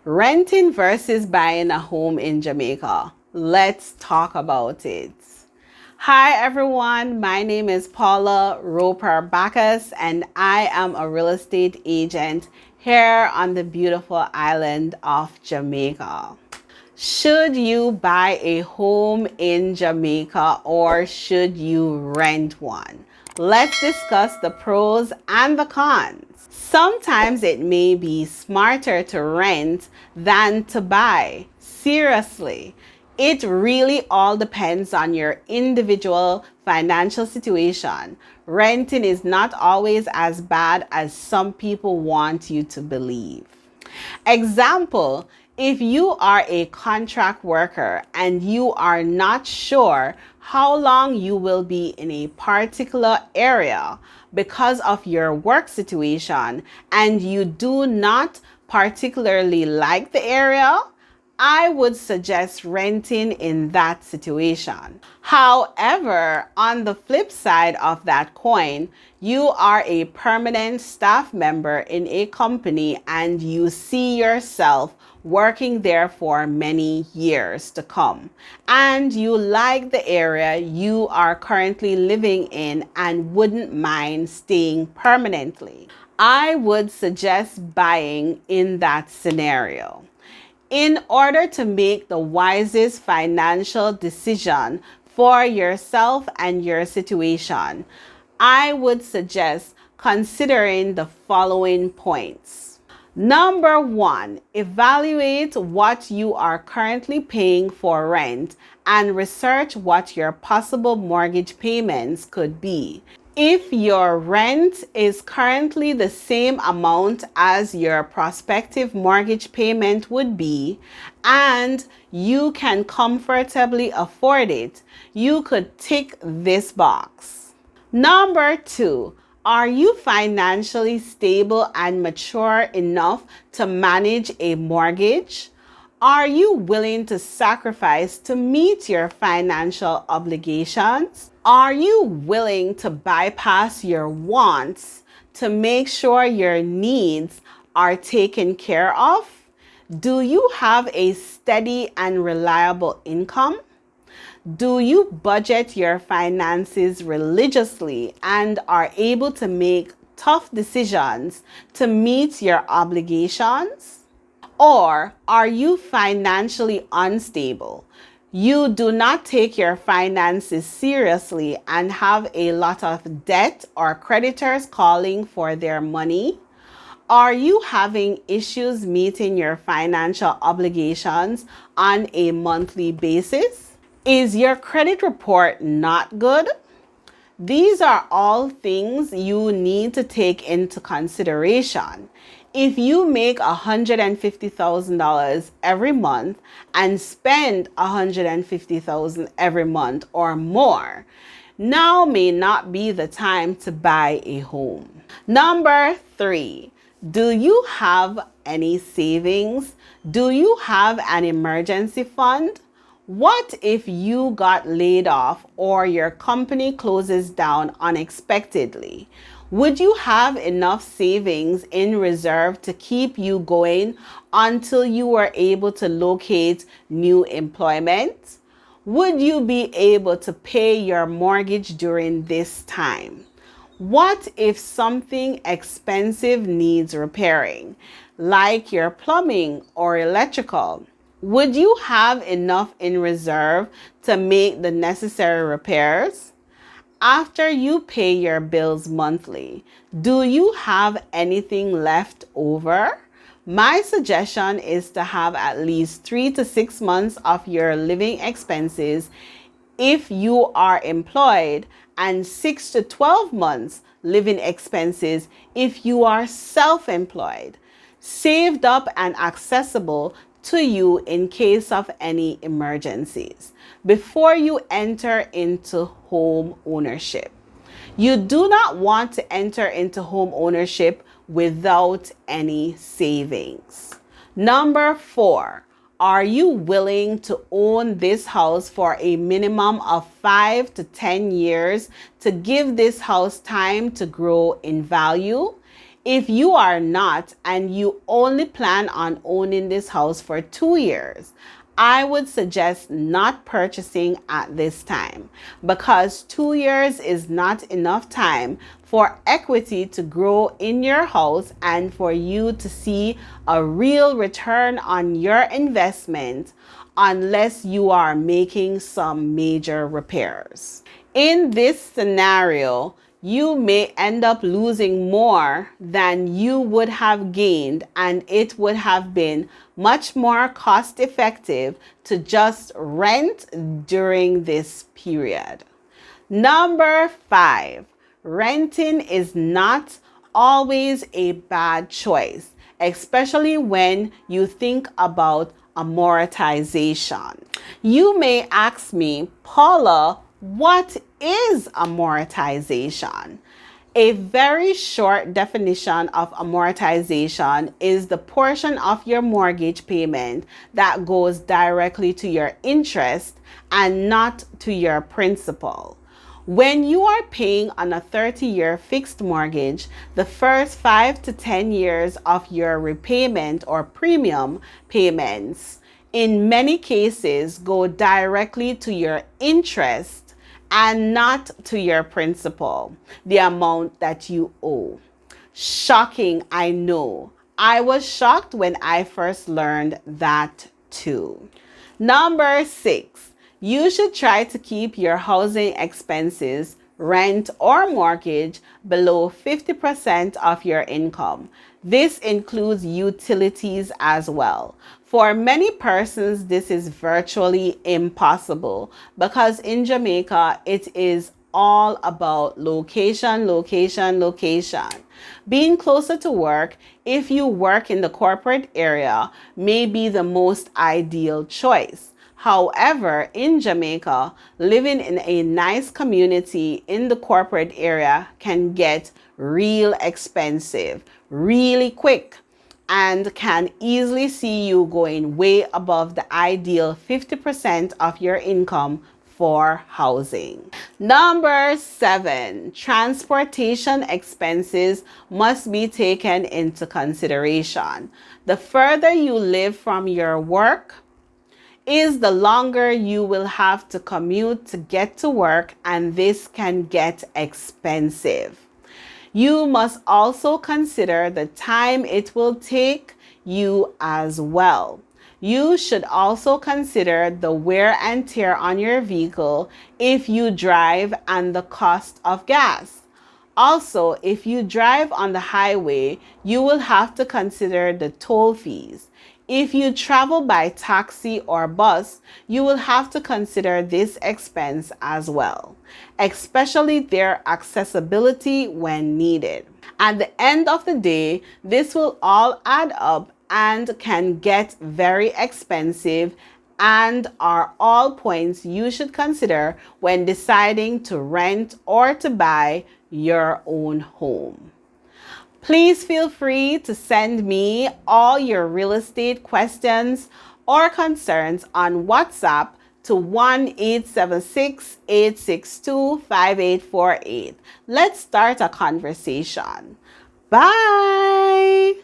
Renting versus buying a home in Jamaica. Let's talk about it. Hi everyone, my name is Paula Bacchas and I am a real estate agent here on the beautiful island of Jamaica. Should you buy a home in Jamaica or should you rent one? Let's discuss the pros and the cons. Sometimes it may be smarter to rent than to buy. Seriously, it really all depends on your individual financial situation. Renting is not always as bad as some people want you to believe. Example, if you are a contract worker and you are not sure how long you will be in a particular area because of your work situation and you do not particularly like the area, I would suggest renting in that situation. However, on the flip side of that coin, you are a permanent staff member in a company and you see yourself working there for many years to come. And you like the area you are currently living in and wouldn't mind staying permanently. I would suggest buying in that scenario. In order to make the wisest financial decision for yourself and your situation, I would suggest considering the following points. Number one, evaluate what you are currently paying for rent and research what your possible mortgage payments could be. If your rent is currently the same amount as your prospective mortgage payment would be, and you can comfortably afford it, you could tick this box. Number two, are you financially stable and mature enough to manage a mortgage? Are you willing to sacrifice to meet your financial obligations? Are you willing to bypass your wants to make sure your needs are taken care of? Do you have a steady and reliable income? Do you budget your finances religiously and are able to make tough decisions to meet your obligations? Or are you financially unstable? You do not take your finances seriously and have a lot of debt or creditors calling for their money? Are you having issues meeting your financial obligations on a monthly basis? Is your credit report not good? These are all things you need to take into consideration. If you make $150,000 every month and spend $150,000 every month or more, now may not be the time to buy a home. Number three, do you have any savings? Do you have an emergency fund? What if you got laid off or your company closes down unexpectedly? Would you have enough savings in reserve to keep you going until you were able to locate new employment? Would you be able to pay your mortgage during this time? What if something expensive needs repairing, like your plumbing or electrical? Would you have enough in reserve to make the necessary repairs? After you pay your bills monthly, do you have anything left over? My suggestion is to have at least 3 to 6 months of your living expenses if you are employed and 6 to 12 months living expenses if you are self-employed, saved up and accessible to you in case of any emergencies before you enter into home ownership. You do not want to enter into home ownership without any savings. Number four, are you willing to own this house for a minimum of 5 to 10 years to give this house time to grow in value? If you are not and you only plan on owning this house for 2 years, I would suggest not purchasing at this time because 2 years is not enough time for equity to grow in your house and for you to see a real return on your investment unless you are making some major repairs. In this scenario, you may end up losing more than you would have gained, and it would have been much more cost effective to just rent during this period. Number 5, renting is not always a bad choice, especially when you think about amortization. You may ask me, Paula, what is amortization? A very short definition of amortization is the portion of your mortgage payment that goes directly to your interest and not to your principal. When you are paying on a 30-year fixed mortgage, the first 5 to 10 years of your repayment or premium payments in many cases go directly to your interest and not to your principal, the amount that you owe. Shocking, I know. I was shocked when I first learned that too. Number 6, you should try to keep your housing expenses, rent or mortgage below 50% of your income. This includes utilities as well. For many persons, this is virtually impossible because in Jamaica, it is all about location, location, location. Being closer to work, if you work in the corporate area, may be the most ideal choice. However, in Jamaica, living in a nice community in the corporate area can get real expensive, really quick, and can easily see you going way above the ideal 50% of your income for housing. Number 7, transportation expenses must be taken into consideration. The further you live from your work, is the longer you will have to commute to get to work, and this can get expensive. You must also consider the time it will take you as well. You should also consider the wear and tear on your vehicle if you drive and the cost of gas. Also, if you drive on the highway, you will have to consider the toll fees. If you travel by taxi or bus, you will have to consider this expense as well, especially their accessibility when needed. At the end of the day, this will all add up and can get very expensive and are all points you should consider when deciding to rent or to buy your own home. Please feel free to send me all your real estate questions or concerns on WhatsApp to 1-876-862-5848. Let's start a conversation. Bye!